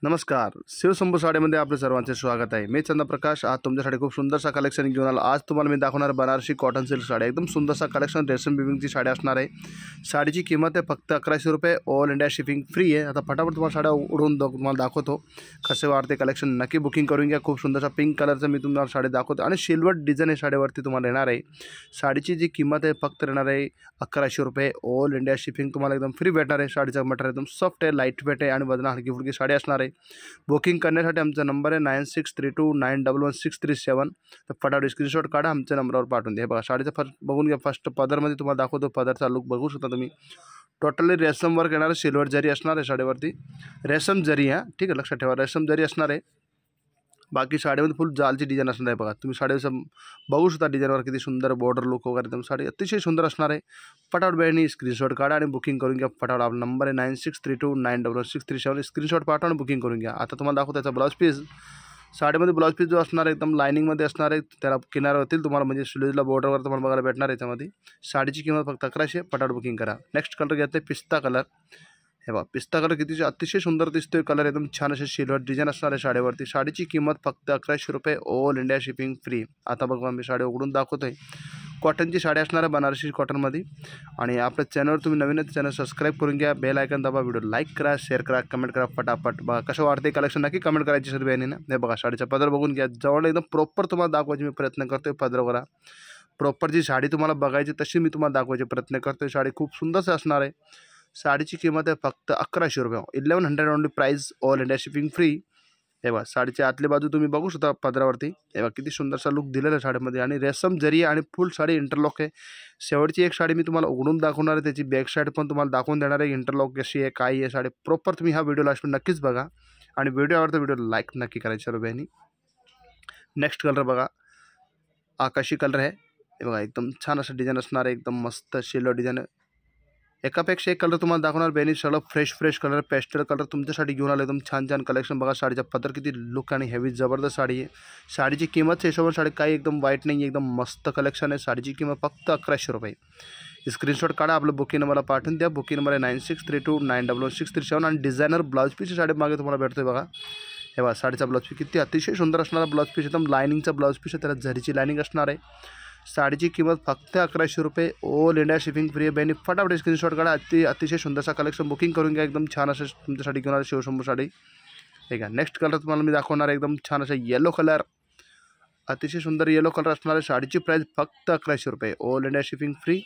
नमस्कार, शिवशंभू साडीमध्ये आपले सर्वांचे स्वागत आहे। मी चंद्रप्रकाश आज तुमच्यासाठी खूप सुंदरसा कलेक्शन घेऊन आलो। आज तुम्हाला मी दाखवणार बनारसी कॉटन सिल्क साडी, एकदम सुंदरसा कलेक्शन रेशम विविंगची साडी असणार आहे। साडीची किंमत आहे फक्त 1100 रुपये, ऑल इंडिया शिपिंग फ्री आहे। आता फटाफट तुम्हाला साड्या उडून तुम्हाला दाखवतो कसे वाटते कलेक्शन, नक्की बुकिंग करून घ्या। खूप सुंदरसा पिंक कलरचं मी तुम्हाला साडी दाखवतो आणि सिल्वर डिझाइन आहे साडीवरती तुम्हाला येणार आहे। साडीची जी किंमत आहे फक्त येणार आहे 1100 रुपये, ऑल इंडिया शिपिंग तुम्हाला एकदम फ्री भेटणार आहे। साडीचं मटेरियल एकदम सॉफ्ट आहे, लाईट वेट आहे आणि वजन हलकी फुलकी साडी असणार आहे। बुकिंग करण्यासाठी आमचा नंबर आहे 9632911637। तर फटाफट स्क्रीनशॉट काढा, आमच्या नंबरवर पाठवून द्या। बघा साडीचा फर्स्ट बघून घ्या। फर्स्ट पदरमध्ये तुम्हाला दाखवतो, पदरचा लुक बघू शकता तुम्ही। टोटली रेशम वर्क येणार आहे, सिल्वर जरी असणार आहे साडीवरती, रेशम जरी आहे, ठीक आहे, लक्षात ठेवा रेशम जरी असणार आहे। बाकी साडीमध्ये फुल जालची डिझाइन असणार आहे। बघा तुम्ही साडीचं बघू शकता डिझाइनवर किती सुंदर बॉर्डर लुक वगैरे, एकदम साडी अतिशय सुंदर असणार आहे। फटाफट बहिणी स्क्रीनशॉट काढा आणि बुकिंग करून घ्या। फटाफट आपला नंबर आहे 9632911637। स्क्रीनशॉट पाठवा आणि बुकिंग करून घ्या। आता तुम्हाला दाखवतो त्याचा ब्लाउज पीस। साडीमध्ये ब्लाउज पीस जो असणार आहे एकदम लाइनिंगमध्ये असणार आहे, त्याला किनार होतील तुम्हाला, म्हणजे स्लीव्हला बॉर्डरवर तुम्हाला बघायला भेटणार आहे याच्यामध्ये। साडीची किंमत फक्त 1100, फटाफट बुकिंग करा। नेक्स्ट कलर घेते पिस्ता कलर। हे बघा पिस्ता कलर किती अतिशय सुंदर दिसतोय कलर, एकदम छान असे सिल्वर डिझाइन असणार आहे साडीवरती। साडीची किंमत फक्त 1100 रुपये, ऑल इंडिया शिपिंग फ्री। आता बघा मी साडी उघडून दाखवतोय, कॉटनची साडी असणार आहे बनारसी कॉटनमध्ये। आणि आपल्या चॅनलवर तुम्ही नवीन चॅनल सबस्क्राईब करून घ्या, बेल आयकॉन दाबा, व्हिडिओ लाईक करा, शेअर करा, कमेंट करा फटाफट। बघा कसं वाटते कलेक्शन नक्की कमेंट करायची सर्व बहिणीनं। हे बघा साडीचा पदर बघून घ्या, जवळ एकदम प्रॉपर तुम्हाला दाखवायची मी प्रयत्न करतोय। पदर वगैरे प्रॉपर जी साडी तुम्हाला बघायची तशी मी तुम्हाला दाखवायचे प्रयत्न करतोय। साडी खूप सुंदरच असणार आहे। साडीची किंमत आहे फक्त 1100 रुपये, 1100 only price, all India shipping free. हे बघा साडीची आतली बाजू तुम्ही बघू शकता पदरावरती। हे बघा किती सुंदरसा लुक दिलेला आहे साडीमध्ये आणि रेशम जरी आणि फुल साडी इंटरलॉक आहे। शेवटची एक साडी मी तुम्हाला उघडून दाखवणार आहे, त्याची बॅक साईड पण तुम्हाला दाखवून देणार आहे, इंटरलॉक कशी आहे काय आहे साडी प्रॉपर। तुम्ही हा व्हिडिओ लास्ट नक्कीच बघा आणि व्हिडिओ आवडता व्हिडिओ लाईक नक्की करायची सर्व बहिणी। नेक्स्ट कलर बघा, आकाशी कलर आहे। हे बघा एकदम छान असं डिझाइन असणार आहे, एकदम मस्त सिल्वर डिझाइन। एकापेक्षा एक कलर तुम्हाला दाखवणार बहिणी, सगळं फ्रेश कलर, पेस्टल कलर तुमच्यासाठी घेऊन आलो एकदम छान कलेक्शन। बघा साडीचा पदर किती लुक आणि हेवी जबरदस्त साडी आहे। साडीची किंमत हिशोबाने साडी काही एकदम वाईट नाही, एकदम मस्त कलेक्शन आहे। साडीची किंमत फक्त 1100 रुपये। स्क्रीनशॉट काढा, आपलं बुकिंग नंबरला पाठवून द्या। बुकिंग नंबर आहे 9632911637 आणि डिझायनर ब्लाउज पीस साडी मागे तुम्हाला भेटतोय। बघा हे बघा साडीचा ब्लाउज पीस किती अतिशय सुंदर असणारा ब्लाउज पीस, एकदम लाइनिंगचा ब्लाउज पीस आहे, त्याला झरीची लाइनिंग असणार आहे। साडीची किंमत फक्त 1100 रुपये, ऑल इंडिया शिपिंग फ्री आहे। बहिणी फटाफट स्क्रीनशॉट काढा, अतिशय सुंदरसा कलेक्शन बुकिंग करून घ्या। एकदम छान असं तुमच्यासाठी घेऊन आलं शिवशंभू साडी। ठीक आहे, नेक्स्ट कलर तुम्हाला मी दाखवणार आहे एकदम छान असं येलो कलर, अतिशय सुंदर येलो कलर असणार आहे। साडीची प्राइस फक्त 1100 रुपये, all India shipping free.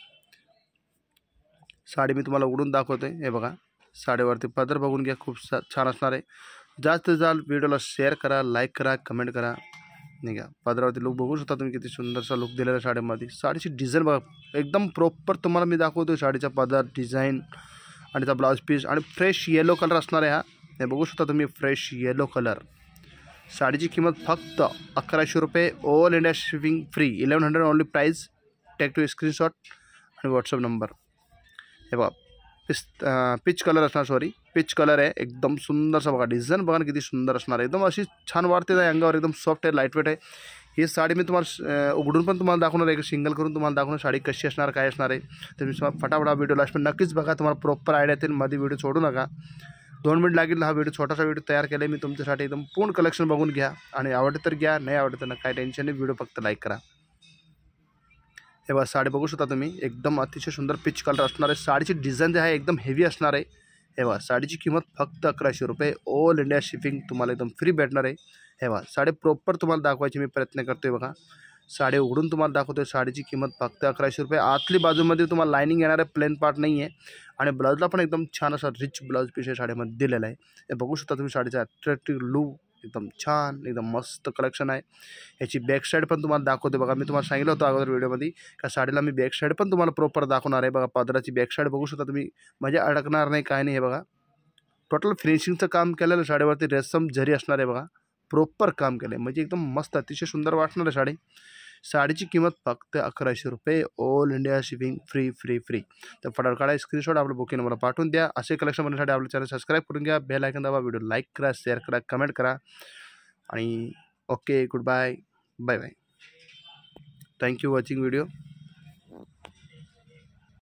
Sari मी तुम्हाला उघडून दाखवतोय। हे बघा साडीवरती पदर बघून घ्या, खूप छान असणार आहे। जास्त व्हिडिओला शेअर करा, लाईक करा, कमेंट करा। नाही का पदरावरती लुक बघू शकता तुम्ही, किती सुंदरसा लुक दिलेला आहे साडीमध्ये। साडीची डिझाईन बघा एकदम प्रॉपर तुम्हाला मी दाखवतो, साडीचा पदर डिझाईन आणि त्याचा ब्लाउज पीस आणि फ्रेश येलो कलर असणार आहे। हा हे बघू शकता तुम्ही, फ्रेश येलो कलर। साडीची किंमत फक्त 1100 रुपये, all India shipping free, 1100 only price. Take two screenshot आणि व्हॉट्सअप नंबर। हे बघा पिच कलर असणार, सॉरी पिच कलर आहे, एकदम सुंदरसा बघा डिझाईन बघा किती सुंदर असणार आहे, एकदम अशी छान वाटते त्या अंगावर, एकदम सॉफ्ट आहे, लाईट वेट आहे। ही साडी मी तुम्हाला उघडून पण तुम्हाला दाखवणार आहे, सिंगल करून तुम्हाला दाखवणार साडी कशी असणार काय असणार आहे। तर मी फटाफट हा व्हिडिओ लास्ट पण नक्कीच बघा, तुम्हाला प्रॉपर आयडिया येतील। मध्ये व्हिडिओ सोडू नका, 2 मिनिट लागेल। हा व्हिडिओ छोटासा व्हिडिओ तयार केला मी तुमच्यासाठी, एकदम पूर्ण कलेक्शन बघून घ्या आणि आवडतं तर घ्या, नाही आवडतं ना काय टेन्शन नाही, व्हिडिओ फक्त लाईक करा। हे बघा साडी बघू शकता तुम्ही, एकदम अतिशय सुंदर पिच कलर असणार आहे। साडीची डिझाईन जे आहे एकदम हेवी असणार आहे। हे बघा साडीची किंमत फक्त 1100 रुपये, ऑल इंडिया शिपिंग तुम्हाला एकदम फ्री भेटणार आहे। हे बघा साडी प्रॉपर तुम्हाला दाखवायची मी प्रयत्न करतोय। बघा साडी उघडून तुम्हाला दाखवतोय, साडीची किंमत फक्त 1100 रुपये। आतली बाजूमध्ये तुम्हाला लाइनिंग येणार आहे, प्लेन पार्ट नाही आहे आणि ब्लाउजला पण एकदम छान असा रिच ब्लाउज पीस साडीमध्ये दिलेला आहे। हे बघू शकता तुम्ही, साडीचा अट्रॅक्टिव्ह लुक एकदम छान, एकदम मस्त कलेक्शन आहे। याची बॅक साईड पण तुम्हाला दाखवते। बघा मी तुम्हाला सांगितलं होतं अगोदर व्हिडिओमध्ये का साडीला मी बॅक साईड पण तुम्हाला प्रॉपर दाखवणार आहे। बघा पदराची बॅक साईड बघू शकता तुम्ही, म्हणजे अडकणार नाही काय नाही। हे बघा टोटल फिनिशिंगचं काम केलेलं साडीवरती, रेशम जरी असणार आहे। बघा प्रॉपर काम केलं आहे, म्हणजे एकदम मस्त अतिशय सुंदर वाटणार आहे साडी। साडीची किंमत फक्त 1100 रुपये, all India shipping free free free. तर फटाफट काढा स्क्रीनशॉट, आपलं बुकिंग नंबर पाठवून द्या। असे कलेक्शन बनवण्यासाठी आपलं चॅनल सबस्क्राईब करून घ्या, बेल आयकॉन दाबा, व्हिडिओ लाईक करा, शेअर करा, कमेंट करा आणि okay good bye, bye bye. Thank you watching video.